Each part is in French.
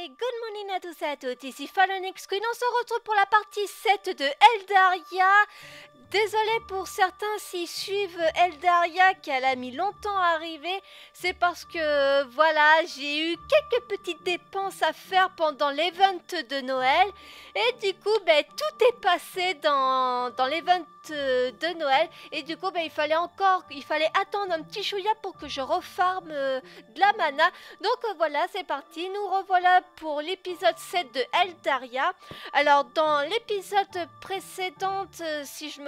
Good morning à tous et à toutes, ici Fallen X-Queen, on se retrouve pour la partie 7 de Eldaria. Désolée pour certains s'ils suivent Eldaria qu'elle a mis longtemps à arriver, c'est parce que voilà, j'ai eu quelques petites dépenses à faire pendant l'event de Noël et du coup tout est passé dans l'event de Noël et du coup il fallait attendre un petit chouïa pour que je refarme de la mana. Donc voilà, c'est parti, nous revoilà pour l'épisode 7 de Eldaria. Alors dans l'épisode précédent, si je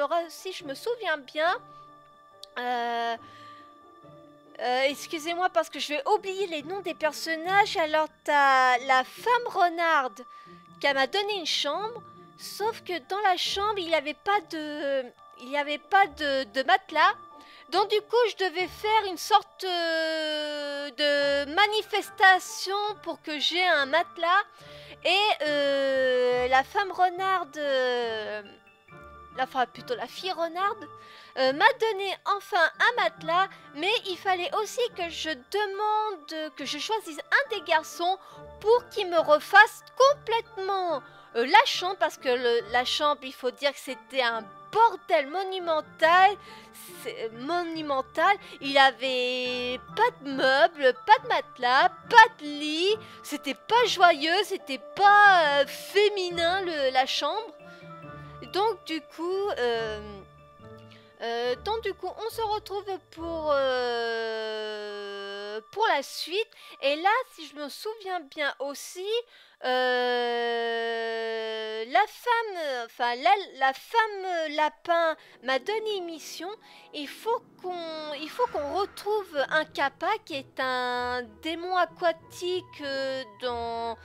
me souviens bien, excusez-moi parce que je vais oublier les noms des personnages. Alors t'as la femme renarde qui m'a donné une chambre, sauf que dans la chambre il n'y avait pas de matelas. Donc du coup je devais faire une sorte de manifestation pour que j'ai un matelas. Et la femme renarde, la fille renarde m'a donné enfin un matelas. Mais il fallait aussi que je choisisse un des garçons pour qu'il me refasse complètement la chambre. Parce que la chambre, il faut dire que c'était un bordel monumental. Il avait pas de meubles, pas de matelas, pas de lit. C'était pas joyeux, c'était pas féminin la chambre. Donc du coup, on se retrouve pour la suite. Et là, si je me souviens bien aussi, la femme lapin m'a donné une mission. Il faut qu'on retrouve un kappa qui est un démon aquatique dans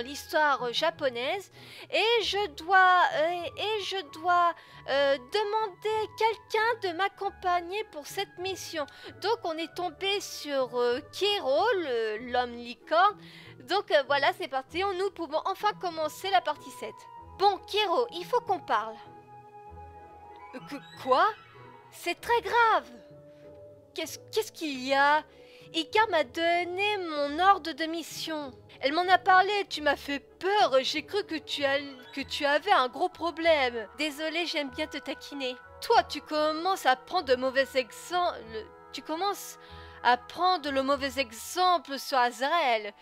l'histoire japonaise, et je dois demander quelqu'un de m'accompagner pour cette mission. Donc on est tombé sur Kero, l'homme licorne. Donc voilà, c'est parti, nous pouvons enfin commencer la partie 7. Bon Kero, il faut qu'on parle. Quoi? C'est très grave. Qu'est-ce qu'il y a? Ika m'a donné mon ordre de mission. Elle m'en a parlé, tu m'as fait peur, j'ai cru que tu avais un gros problème. Désolée, j'aime bien te taquiner. Toi, tu commences à prendre de mauvais exemples. Tu commences à prendre le mauvais exemple sur Azrael.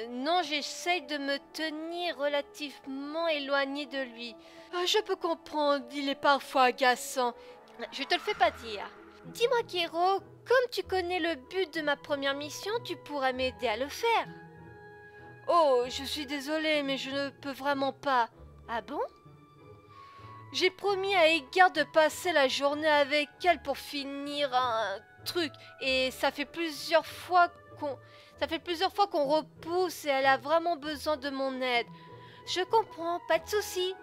Non, j'essaye de me tenir relativement éloignée de lui. Je peux comprendre, il est parfois agaçant. Je te le fais pas dire. Dis-moi, Kero, comme tu connais le but de ma première mission, tu pourrais m'aider à le faire. Oh, je suis désolée, mais je ne peux vraiment pas. Ah bon? J'ai promis à Edgar de passer la journée avec elle pour finir un truc. Et ça fait plusieurs fois qu'on repousse et elle a vraiment besoin de mon aide. Je comprends, pas de souci.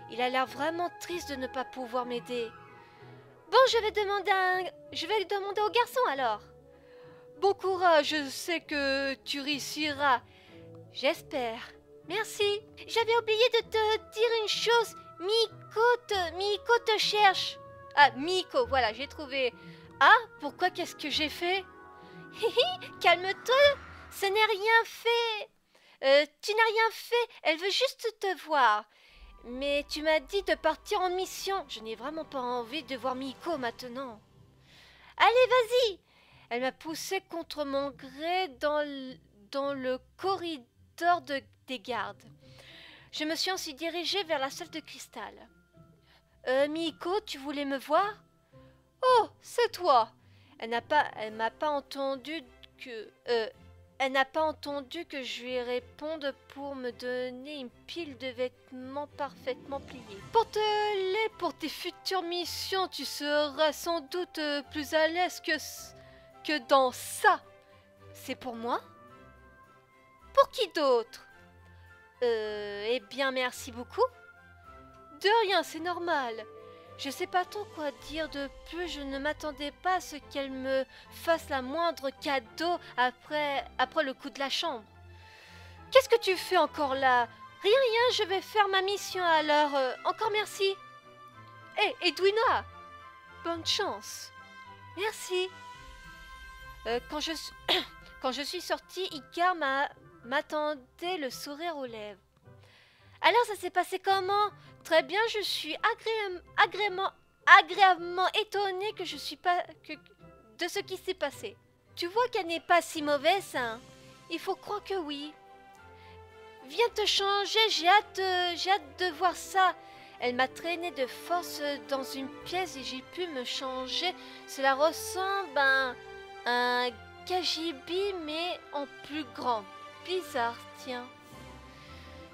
Il a l'air vraiment triste de ne pas pouvoir m'aider. Bon, je vais demander au garçon alors. Bon courage, je sais que tu réussiras. J'espère. Merci. J'avais oublié de te dire une chose. Miko te cherche. Ah, Miko, voilà, j'ai trouvé. Ah, pourquoi, qu'est-ce que j'ai fait? Calme-toi, ce n'est rien fait. Tu n'as rien fait, elle veut juste te voir. Mais tu m'as dit de partir en mission. Je n'ai vraiment pas envie de voir Miko maintenant. Allez, vas-y. Elle m'a poussé contre mon gré dans le corridor des gardes. Je me suis ainsi dirigée vers la salle de cristal. Miko, tu voulais me voir? Oh, c'est toi. Elle n'a pas entendu que je lui réponde pour me donner une pile de vêtements parfaitement pliés. Porte-les pour tes futures missions, tu seras sans doute plus à l'aise que dans ça. C'est pour moi? Pour qui d'autre? Eh bien, merci beaucoup. De rien, c'est normal. Je sais pas trop quoi dire de plus, je ne m'attendais pas à ce qu'elle me fasse la moindre cadeau après le coup de la chambre. Qu'est-ce que tu fais encore là? Rien, je vais faire ma mission alors. Encore merci. Hé, Edwina, bonne chance. Merci. Quand je suis sortie, Icar m'attendait le sourire aux lèvres. Alors ça s'est passé comment? Très bien, je suis agréablement étonnée que je suis pas de ce qui s'est passé. Tu vois qu'elle n'est pas si mauvaise, hein? Il faut croire que oui. Viens te changer, j'ai hâte de voir ça. Elle m'a traîné de force dans une pièce et j'ai pu me changer. Cela ressemble à un KGB mais en plus grand. Bizarre, tiens.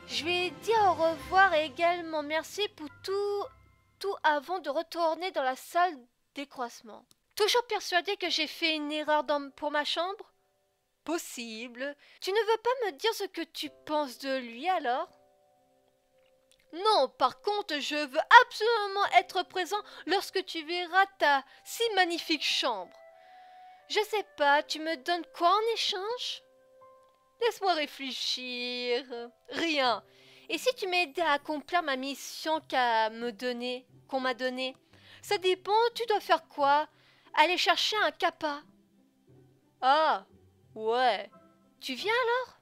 Je vais dire au revoir et également merci pour tout avant de retourner dans la salle décroissement. Toujours persuadé que j'ai fait une erreur pour ma chambre? Possible. Tu ne veux pas me dire ce que tu penses de lui alors? Non, par contre, je veux absolument être présent lorsque tu verras ta si magnifique chambre. Je sais pas, tu me donnes quoi en échange? Laisse-moi réfléchir. Rien. Et si tu m'aidais à accomplir ma mission qu'on m'a donnée? Ça dépend, tu dois faire quoi? Aller chercher un kappa. Ah, ouais. Tu viens alors?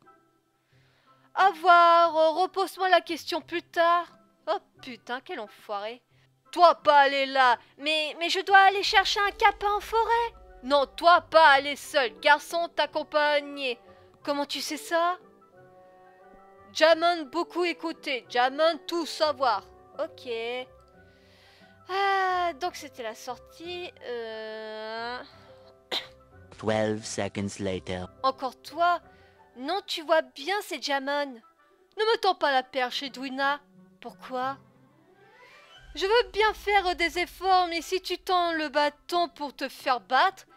À voir, repose-moi la question plus tard. Oh putain, quel enfoiré. Toi pas aller là, mais je dois aller chercher un kappa en forêt. Non, toi pas aller seul, garçon t'accompagner. Comment tu sais ça? Jamon beaucoup écouter, Jamon tout savoir. Ok. Ah, donc c'était la sortie. 12 seconds later. Encore toi? Non, tu vois bien, c'est Jamon. Ne me tends pas la perche, Edwina. Pourquoi? Je veux bien faire des efforts, mais si tu tends le bâton pour te faire battre...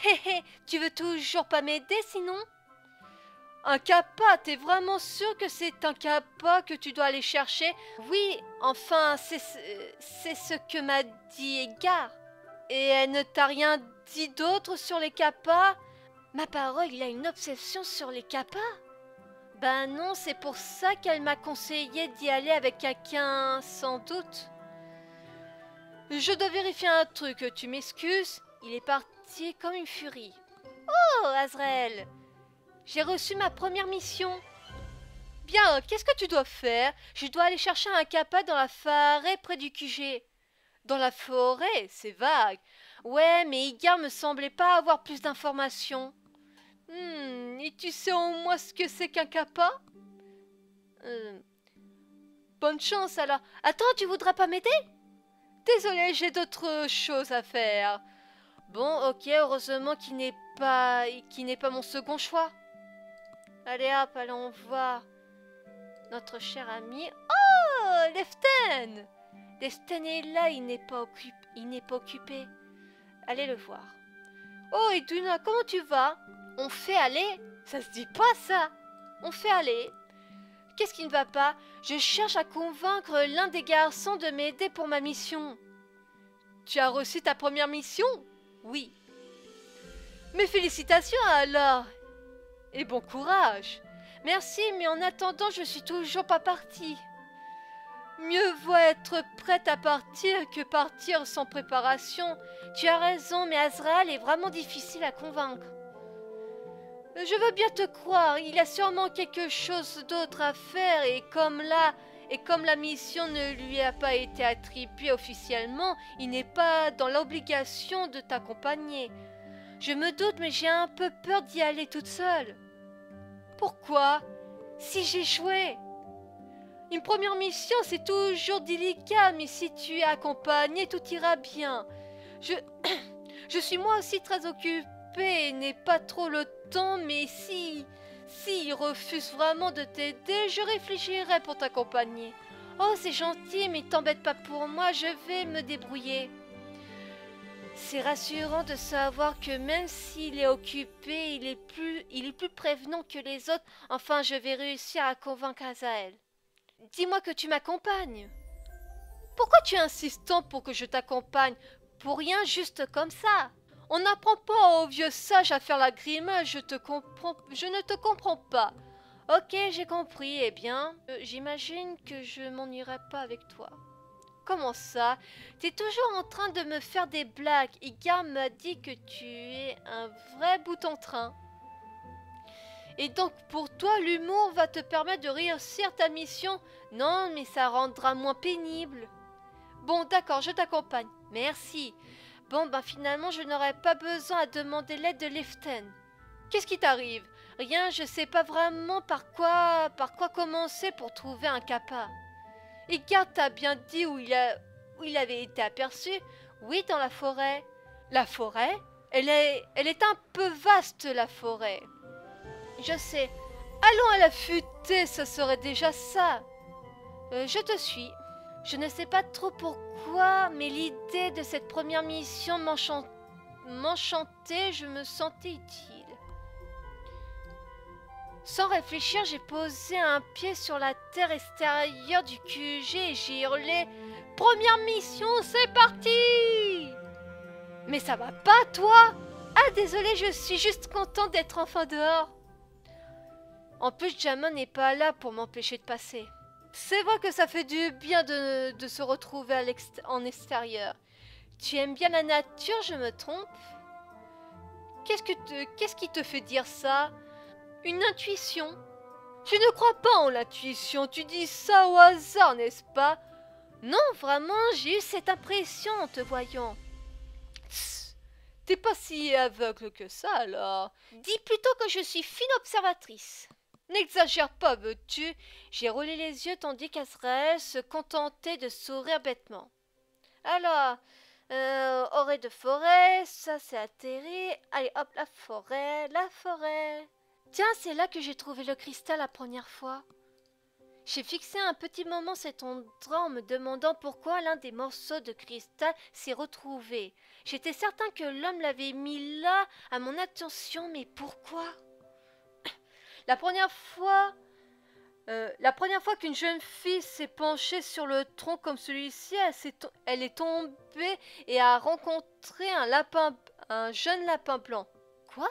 Hé hé, tu veux toujours pas m'aider sinon? Un kappa, t'es vraiment sûr que c'est un kappa que tu dois aller chercher? Oui, enfin, c'est ce que m'a dit Edgar. Et elle ne t'a rien dit d'autre sur les kappas? Ma parole, il a une obsession sur les kappas? Ben non, c'est pour ça qu'elle m'a conseillé d'y aller avec quelqu'un, sans doute. Je dois vérifier un truc, tu m'excuses? Il est parti comme une furie. Oh, Azrael! J'ai reçu ma première mission. Bien, qu'est-ce que tu dois faire? Je dois aller chercher un kappa dans la forêt près du QG. Dans la forêt? C'est vague. Ouais, mais Igar me semblait pas avoir plus d'informations. Et tu sais au moins ce que c'est qu'un kappa? Bonne chance alors. Attends, tu voudrais pas m'aider? Désolé, j'ai d'autres choses à faire. Bon, ok, heureusement qu'il n'est pas mon second choix. Allez hop, allons voir notre cher ami. Oh, Leften! Leften est là, il n'est pas occupé. Allez le voir. Oh, Edwina, comment tu vas? On fait aller? Ça se dit pas ça. On fait aller. Qu'est-ce qui ne va pas? Je cherche à convaincre l'un des garçons de m'aider pour ma mission. Tu as reçu ta première mission? Oui. Mes félicitations alors. Et bon courage. Merci, mais en attendant, je suis toujours pas partie. Mieux vaut être prête à partir que partir sans préparation. Tu as raison, mais Azrael est vraiment difficile à convaincre. Je veux bien te croire, il a sûrement quelque chose d'autre à faire et comme la mission ne lui a pas été attribuée officiellement, il n'est pas dans l'obligation de t'accompagner. Je me doute, mais j'ai un peu peur d'y aller toute seule. Pourquoi? Si j'échouais? Une première mission, c'est toujours délicat, mais si tu es accompagné, tout ira bien. Je suis moi aussi très occupée et n'ai pas trop le temps, mais si il refuse vraiment de t'aider, je réfléchirai pour t'accompagner. Oh, c'est gentil, mais t'embête pas pour moi, je vais me débrouiller. C'est rassurant de savoir que même s'il est occupé, il est plus prévenant que les autres. Enfin, je vais réussir à convaincre Azael. Dis-moi que tu m'accompagnes. Pourquoi tu es insistant pour que je t'accompagne? Pour rien, juste comme ça. On n'apprend pas aux vieux sages à faire la grimace, je ne te comprends pas. Ok, j'ai compris, eh bien, j'imagine que je m'ennuierai pas avec toi. Comment ça? T'es toujours en train de me faire des blagues. Igar m'a dit que tu es un vrai bout en train. Et donc pour toi, l'humour va te permettre de réussir ta mission? Non, mais ça rendra moins pénible. Bon, d'accord, je t'accompagne. Merci. Bon, ben finalement, je n'aurai pas besoin à demander l'aide de Liften. Qu'est-ce qui t'arrive? Rien, je sais pas vraiment par quoi commencer pour trouver un kappa. Et Garde t'a bien dit où il avait été aperçu? Oui, dans la forêt. La forêt? Elle est un peu vaste, la forêt. Je sais. Allons à la futée, ce serait déjà ça. Je te suis. Je ne sais pas trop pourquoi, mais l'idée de cette première mission m'enchantait, je me sentais utile. Sans réfléchir, j'ai posé un pied sur la terre extérieure du QG et j'ai hurlé « Première mission, c'est parti !» Mais ça va pas, toi? Ah, désolé, je suis juste content d'être enfin dehors. En plus, Jamon n'est pas là pour m'empêcher de passer. C'est vrai que ça fait du bien de se retrouver en extérieur. Tu aimes bien la nature, je me trompe? Qu'est-ce qui te fait dire ça? Une intuition? Tu ne crois pas en l'intuition, tu dis ça au hasard, n'est-ce pas? Non, vraiment, j'ai eu cette impression en te voyant. Tss, t'es pas si aveugle que ça, alors. Dis plutôt que je suis fine observatrice. N'exagère pas, veux-tu? J'ai roulé les yeux tandis qu'Azrael se contentait de sourire bêtement. Alors, orée de forêt, ça c'est atterri. Allez hop, la forêt, la forêt. Tiens, c'est là que j'ai trouvé le cristal la première fois. J'ai fixé un petit moment cet endroit en me demandant pourquoi l'un des morceaux de cristal s'est retrouvé. J'étais certain que l'homme l'avait mis là à mon attention, mais pourquoi? La première fois qu'une jeune fille s'est penchée sur le tronc comme celui-ci, elle est tombée et a rencontré un jeune lapin blanc. Quoi?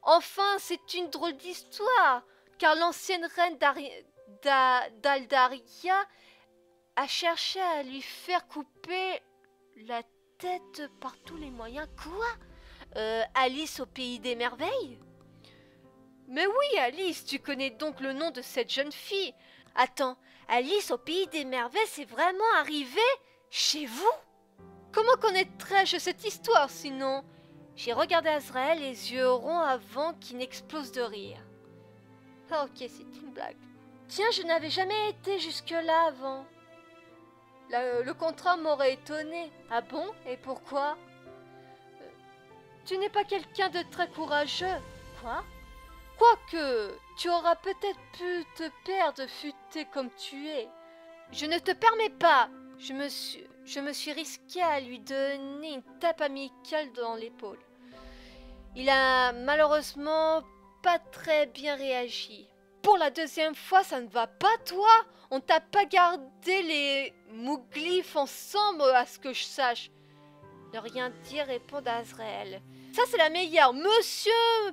Enfin, c'est une drôle d'histoire, car l'ancienne reine d'Aldaria a cherché à lui faire couper la tête par tous les moyens. Quoi? Alice au pays des merveilles? Mais oui, Alice, tu connais donc le nom de cette jeune fille. Attends, Alice au pays des merveilles, c'est vraiment arrivé chez vous? Comment connaîtrais-je cette histoire sinon? J'ai regardé Azrael les yeux ronds avant qu'il n'explose de rire. Ah, ok, c'est une blague. Tiens, je n'avais jamais été jusque-là avant. Le contrat m'aurait étonné. Ah bon? Et pourquoi? Tu n'es pas quelqu'un de très courageux. Quoi? Quoique, tu auras peut-être pu te perdre futé comme tu es. Je ne te permets pas. Je me suis risqué à lui donner une tape amicale dans l'épaule. Il a malheureusement pas très bien réagi. Pour la deuxième fois, ça ne va pas, toi? On t'a pas gardé les mouglyphes ensemble, à ce que je sache. Ne rien dire, répond Azrael. Ça, c'est la meilleure. Monsieur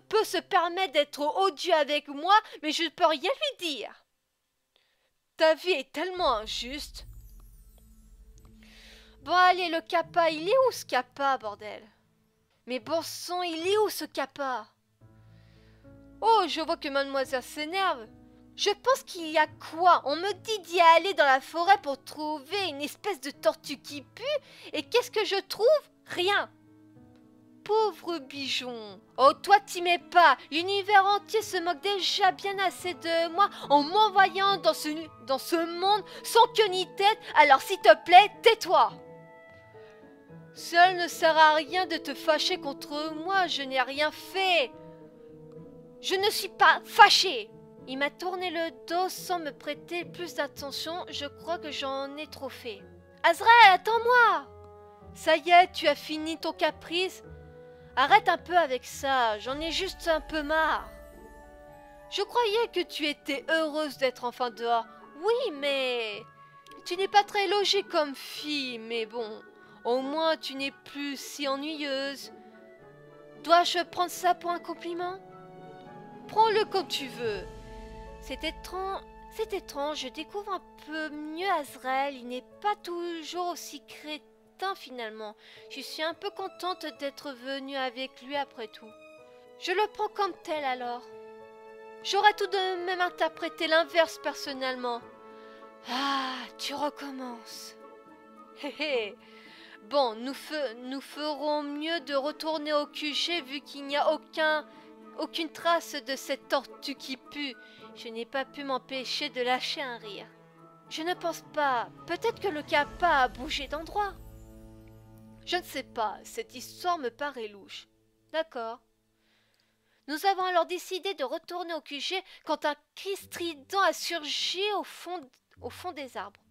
peut se permettre d'être odieux avec moi, mais je ne peux rien lui dire. Ta vie est tellement injuste. Bon, allez, le kappa, il est où ce kappa, bordel? Mais bon sang, il est où ce kappa? Oh, je vois que mademoiselle s'énerve. Je pense qu'il y a quoi? On me dit d'y aller dans la forêt pour trouver une espèce de tortue qui pue. Et qu'est-ce que je trouve? Rien. Pauvre bijon. Oh, toi t'y mets pas. L'univers entier se moque déjà bien assez de moi en m'envoyant dans ce monde sans queue ni tête. Alors s'il te plaît, tais-toi. Seul ne sert à rien de te fâcher contre moi. Je n'ai rien fait. Je ne suis pas fâché. Il m'a tourné le dos sans me prêter plus d'attention. Je crois que j'en ai trop fait. Azrael, attends-moi. Ça y est, tu as fini ton caprice. Arrête un peu avec ça, j'en ai juste un peu marre. Je croyais que tu étais heureuse d'être enfin dehors. Oui, mais... Tu n'es pas très logée comme fille, mais bon... Au moins, tu n'es plus si ennuyeuse. Dois-je prendre ça pour un compliment? Prends-le comme tu veux. C'est étrange, je découvre un peu mieux Azrael. Il n'est pas toujours aussi crétin finalement. Je suis un peu contente d'être venue avec lui après tout. Je le prends comme tel alors. J'aurais tout de même interprété l'inverse personnellement. Ah, tu recommences. Hé hé. Bon, nous ferons mieux de retourner au QG vu qu'il n'y a aucune trace de cette tortue qui pue. Je n'ai pas pu m'empêcher de lâcher un rire. Je ne pense pas. Peut-être que le kappa a bougé d'endroit. Je ne sais pas. Cette histoire me paraît louche. D'accord. Nous avons alors décidé de retourner au QG quand un cri strident a surgi au fond des arbres.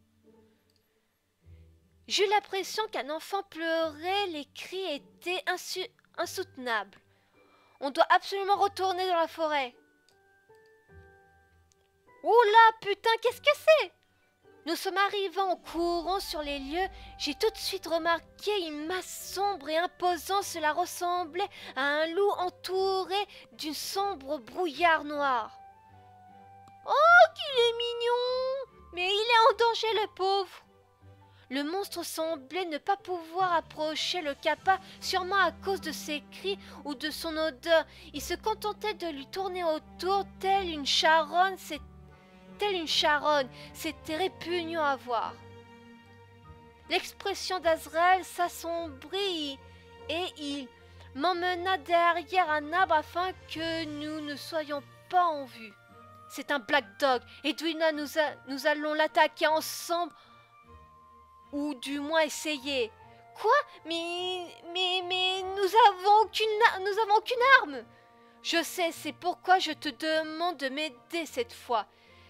J'eus l'impression qu'un enfant pleurait, les cris étaient insoutenables. On doit absolument retourner dans la forêt. Oula, putain, qu'est-ce que c'est? Nous sommes arrivés en courant sur les lieux. J'ai tout de suite remarqué une masse sombre et imposante. Cela ressemblait à un loup entouré d'une sombre brouillard noir. Oh, qu'il est mignon! Mais il est en danger, le pauvre! Le monstre semblait ne pas pouvoir approcher le kappa, sûrement à cause de ses cris ou de son odeur. Il se contentait de lui tourner autour, telle une charogne. C'était répugnant à voir. L'expression d'Azraël s'assombrit et il m'emmena derrière un arbre afin que nous ne soyons pas en vue. C'est un Black Dog. Edwina, nous allons l'attaquer ensemble. Ou du moins essayer. Quoi? Mais nous avons aucune arme. Je sais, c'est pourquoi je te demande de m'aider cette fois.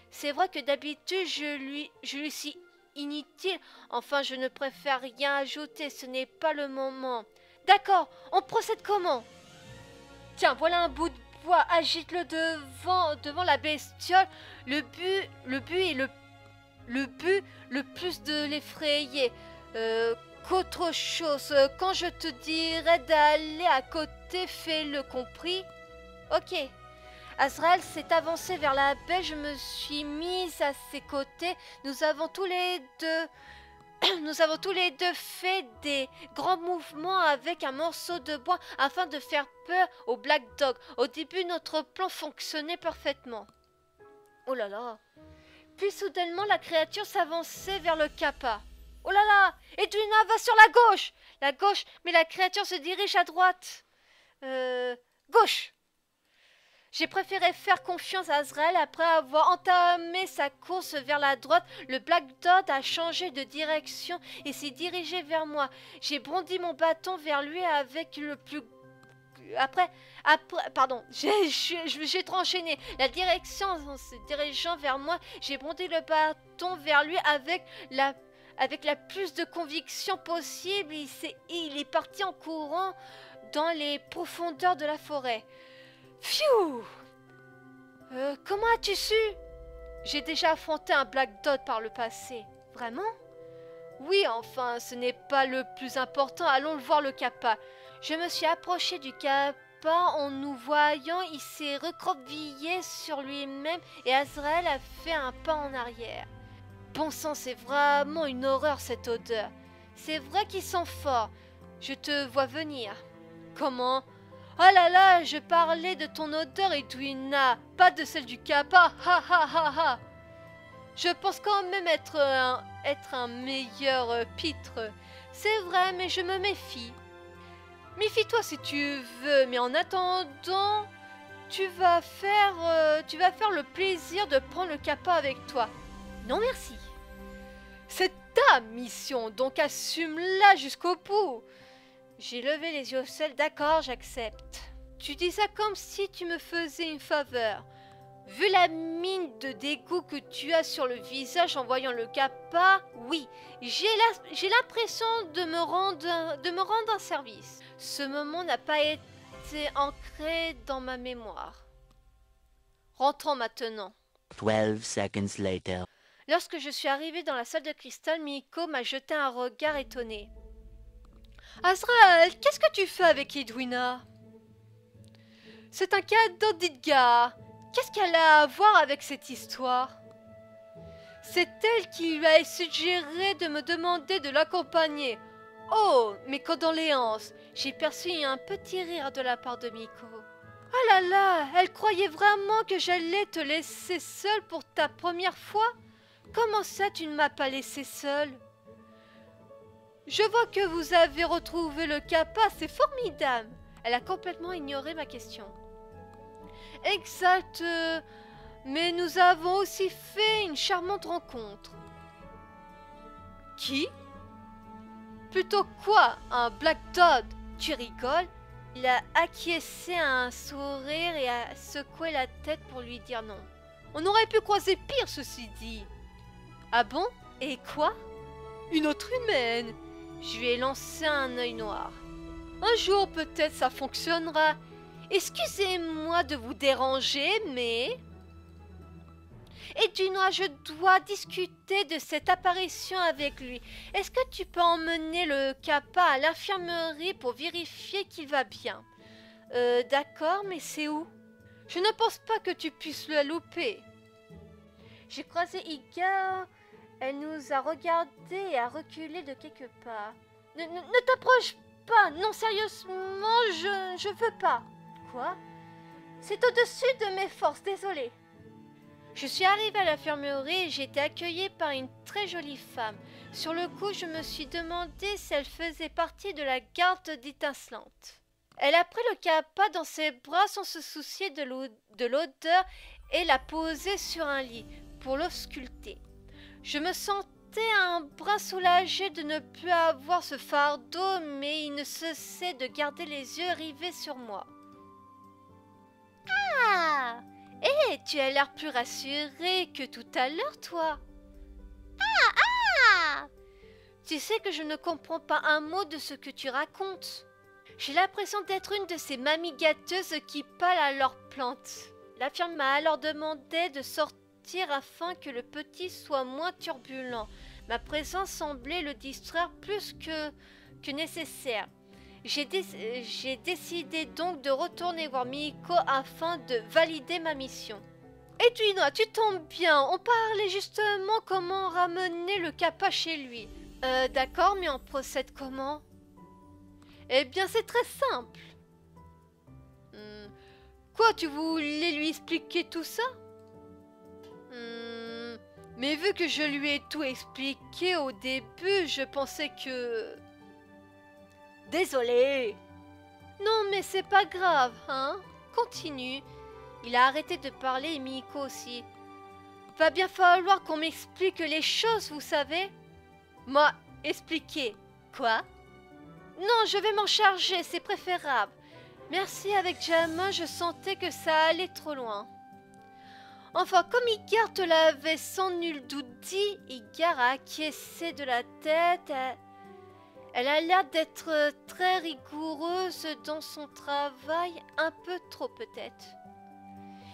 C'est vrai que d'habitude je lui suis inutile. Enfin, je ne préfère rien ajouter, ce n'est pas le moment. D'accord, on procède comment? Tiens, voilà un bout de bois, agite-le devant la bestiole. Le but est le plus de l'effrayer qu'autre chose. Quand je te dirai d'aller à côté, fais-le, compris? Ok. Azraël s'est avancé vers la baie, je me suis mise à ses côtés. Nous avons tous les deux fait des grands mouvements avec un morceau de bois afin de faire peur au Black Dog. Au début, notre plan fonctionnait parfaitement. Oh là là! Puis soudainement, la créature s'avançait vers le kappa. Oh là là! Edwina, va sur la gauche! La gauche, mais la créature se dirige à droite. Gauche! J'ai préféré faire confiance à Azraël après avoir entamé sa course vers la droite. Le Black Dog a changé de direction et s'est dirigé vers moi. J'ai bondi mon bâton vers lui avec le plus... Pardon, j'ai trop enchaîné. La direction en se dirigeant vers moi, j'ai bondi le bâton vers lui avec la plus de conviction possible. Il est parti en courant dans les profondeurs de la forêt. Pfiou! Comment as-tu su? J'ai déjà affronté un Black Dog par le passé. Vraiment? Oui, enfin, ce n'est pas le plus important. Allons voir le kappa. Je me suis approché du kappa. En nous voyant, il s'est recroquevillé sur lui-même et Azraël a fait un pas en arrière. Bon sang, c'est vraiment une horreur cette odeur. C'est vrai qu'il sent fort. Je te vois venir. Comment? Oh là là, je parlais de ton odeur, Edwina, pas de celle du kappa. Ha ha ha ha. Je pense quand même être un meilleur pitre. C'est vrai, mais je me méfie. Méfie-toi si tu veux, mais en attendant, tu vas faire le plaisir de prendre le kappa avec toi. Non merci. C'est ta mission, donc assume-la jusqu'au bout. J'ai levé les yeux au ciel. D'accord, j'accepte. Tu dis ça comme si tu me faisais une faveur. Vu la mine de dégoût que tu as sur le visage en voyant le kappa, oui, j'ai l'impression de me rendre un service. Ce moment n'a pas été ancré dans ma mémoire. Rentrons maintenant. 12 seconds later. Lorsque je suis arrivée dans la salle de cristal, Miko m'a jeté un regard étonné. Azraël, qu'est-ce que tu fais avec Edwina? C'est un cadeau d'Edgar. Qu'est-ce qu'elle a à voir avec cette histoire? C'est elle qui lui a suggéré de me demander de l'accompagner. Oh, mes condoléances. J'ai perçu un petit rire de la part de Miko. Ah là là, elle croyait vraiment que j'allais te laisser seule pour ta première fois? Comment ça tu ne m'as pas laissé seule? Je vois que vous avez retrouvé le Kappa, c'est formidable. Elle a complètement ignoré ma question. Exact, mais nous avons aussi fait une charmante rencontre. Qui? Plutôt quoi? Un Black Todd? Tu rigoles? Il a acquiescé à un sourire et a secoué la tête pour lui dire non. On aurait pu croiser pire, ceci dit. Ah bon? Et quoi? Une autre humaine. Je lui ai lancé un œil noir. Un jour peut-être ça fonctionnera. Excusez-moi de vous déranger, mais... Et Dunois, je dois discuter de cette apparition avec lui. Est-ce que tu peux emmener le Kappa à l'infirmerie pour vérifier qu'il va bien? D'accord, mais c'est où? Je ne pense pas que tu puisses le louper. J'ai croisé Iga. Elle nous a regardés et a reculé de quelques pas. Ne t'approche pas. Non, sérieusement, je veux pas. Quoi? C'est au-dessus de mes forces, désolée. Je suis arrivée à l'infirmerie et j'ai été accueillie par une très jolie femme. Sur le coup, je me suis demandé si elle faisait partie de la garde d'étincelante. Elle a pris le Kappa dans ses bras sans se soucier de l'odeur et l'a posé sur un lit pour l'ausculter. Je me sentais un brin soulagée de ne plus avoir ce fardeau, mais il ne cessait de garder les yeux rivés sur moi. Ah! Hé, tu as l'air plus rassurée que tout à l'heure, toi. Ah! Tu sais que je ne comprends pas un mot de ce que tu racontes. J'ai l'impression d'être une de ces mamies gâteuses qui parlent à leurs plantes. L'infirme m'a alors demandé de sortir afin que le petit soit moins turbulent. Ma présence semblait le distraire plus que nécessaire. J'ai décidé donc de retourner voir Miko afin de valider ma mission. Et Dunois, tu tombes bien, on parlait justement comment ramener le Kappa chez lui. D'accord, mais on procède comment? Eh bien, c'est très simple. Quoi, tu voulais lui expliquer tout ça? Mais vu que je lui ai tout expliqué au début, je pensais que... Désolé. Non, mais c'est pas grave, hein? Continue. Il a arrêté de parler et Miko aussi. Va bien falloir qu'on m'explique les choses, vous savez? Moi, expliquer. Quoi? Non, je vais m'en charger, c'est préférable. Merci, avec Jamin, je sentais que ça allait trop loin. Enfin, comme Igar te l'avait sans nul doute dit, Igar a acquiescé de la tête. Elle a l'air d'être très rigoureuse dans son travail, un peu trop peut-être.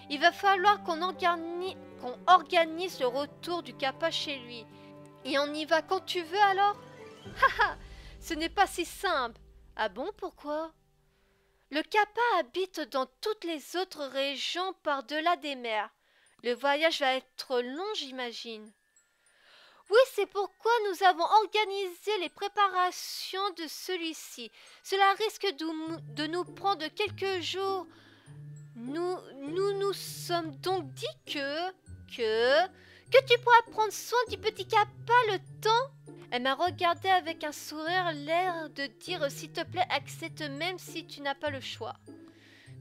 Il va falloir qu'on organise le retour du Kappa chez lui. Et on y va quand tu veux alors? Haha, ce n'est pas si simple. Ah bon, pourquoi? Le Kappa habite dans toutes les autres régions par-delà des mers. Le voyage va être long, j'imagine. Oui, c'est pourquoi nous avons organisé les préparations de celui-ci. Cela risque de nous prendre quelques jours. Nous sommes donc dit que tu pourras prendre soin du petit Kappa le temps. Elle m'a regardé avec un sourire, l'air de dire s'il te plaît, accepte même si tu n'as pas le choix.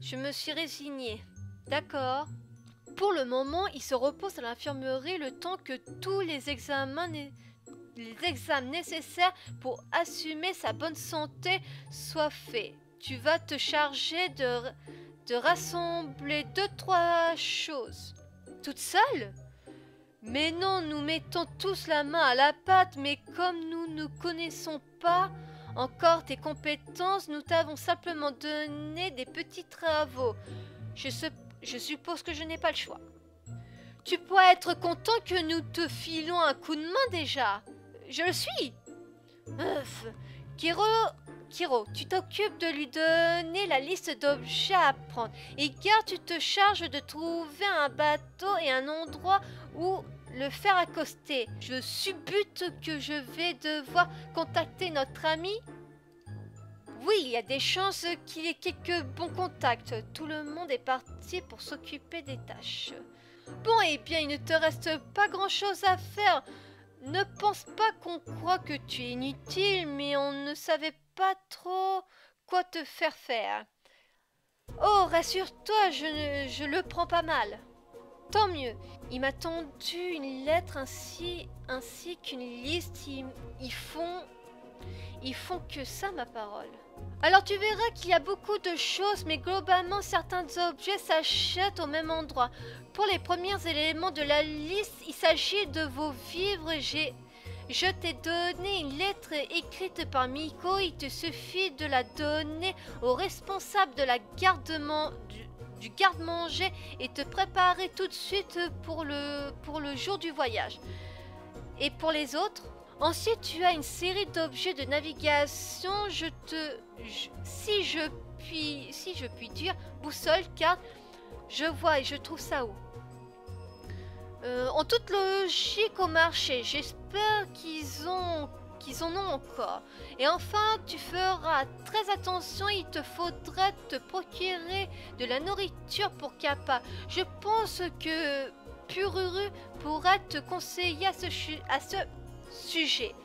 Je me suis résignée. D'accord. Pour le moment, il se repose à l'infirmerie le temps que tous les examens nécessaires pour assumer sa bonne santé soient faits. Tu vas te charger de rassembler 2-3 choses. Toute seule? Mais non, nous mettons tous la main à la pâte, mais comme nous ne connaissons pas encore tes compétences, nous t'avons simplement donné des petits travaux. Je suppose que je n'ai pas le choix. Tu pourrais être content que nous te filons un coup de main déjà. Je le suis. Kiro, tu t'occupes de lui donner la liste d'objets à prendre. Et Gar, tu te charges de trouver un bateau et un endroit où le faire accoster. Je suppute que je vais devoir contacter notre ami. Oui, il y a des chances qu'il y ait quelques bons contacts. Tout le monde est parti pour s'occuper des tâches. Bon, eh bien, il ne te reste pas grand-chose à faire. Ne pense pas qu'on croit que tu es inutile, mais on ne savait pas trop quoi te faire faire. Oh, rassure-toi, je le prends pas mal. Tant mieux. Il m'a tendu une lettre ainsi qu'une liste. Ils font que ça, ma parole. Alors tu verras qu'il y a beaucoup de choses, mais globalement certains objets s'achètent au même endroit. Pour les premiers éléments de la liste, il s'agit de vos vivres. Je t'ai donné une lettre écrite par Miko. Il te suffit de la donner au responsable de la du garde-manger et te préparer tout de suite pour le jour du voyage. Et pour les autres, ensuite tu as une série d'objets de navigation. Si je puis dire, boussole, carte, je vois et je trouve ça où? En toute logique au marché. J'espère qu'ils en ont encore. Et enfin, tu feras très attention, il te faudra te procurer de la nourriture pour Kappa. Je pense que Pururu pourra te conseiller à ce sujet.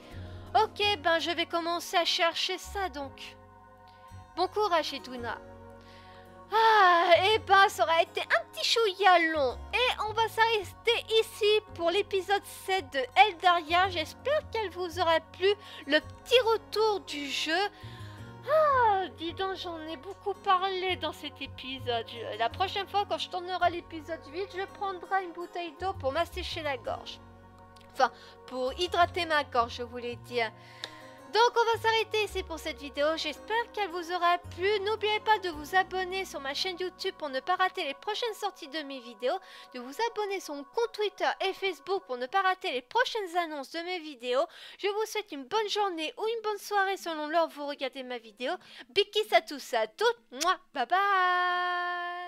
Ok, ben je vais commencer à chercher ça donc. Bon courage, Edwina. Ah, et ben ça aura été un petit chouïa long. Et on va s'arrêter ici pour l'épisode 7 de Eldaria. J'espère qu'elle vous aura plu. Le petit retour du jeu. Ah, dis donc, j'en ai beaucoup parlé dans cet épisode. La prochaine fois, quand je tournerai l'épisode 8, je prendrai une bouteille d'eau pour m'assécher la gorge. Enfin, pour hydrater ma gorge, je voulais dire. Donc on va s'arrêter ici pour cette vidéo, j'espère qu'elle vous aura plu. N'oubliez pas de vous abonner sur ma chaîne YouTube pour ne pas rater les prochaines sorties de mes vidéos, de vous abonner sur mon compte Twitter et Facebook pour ne pas rater les prochaines annonces de mes vidéos. Je vous souhaite une bonne journée ou une bonne soirée selon l'heure où vous regardez ma vidéo. Big kiss à tous, à toutes, bye bye.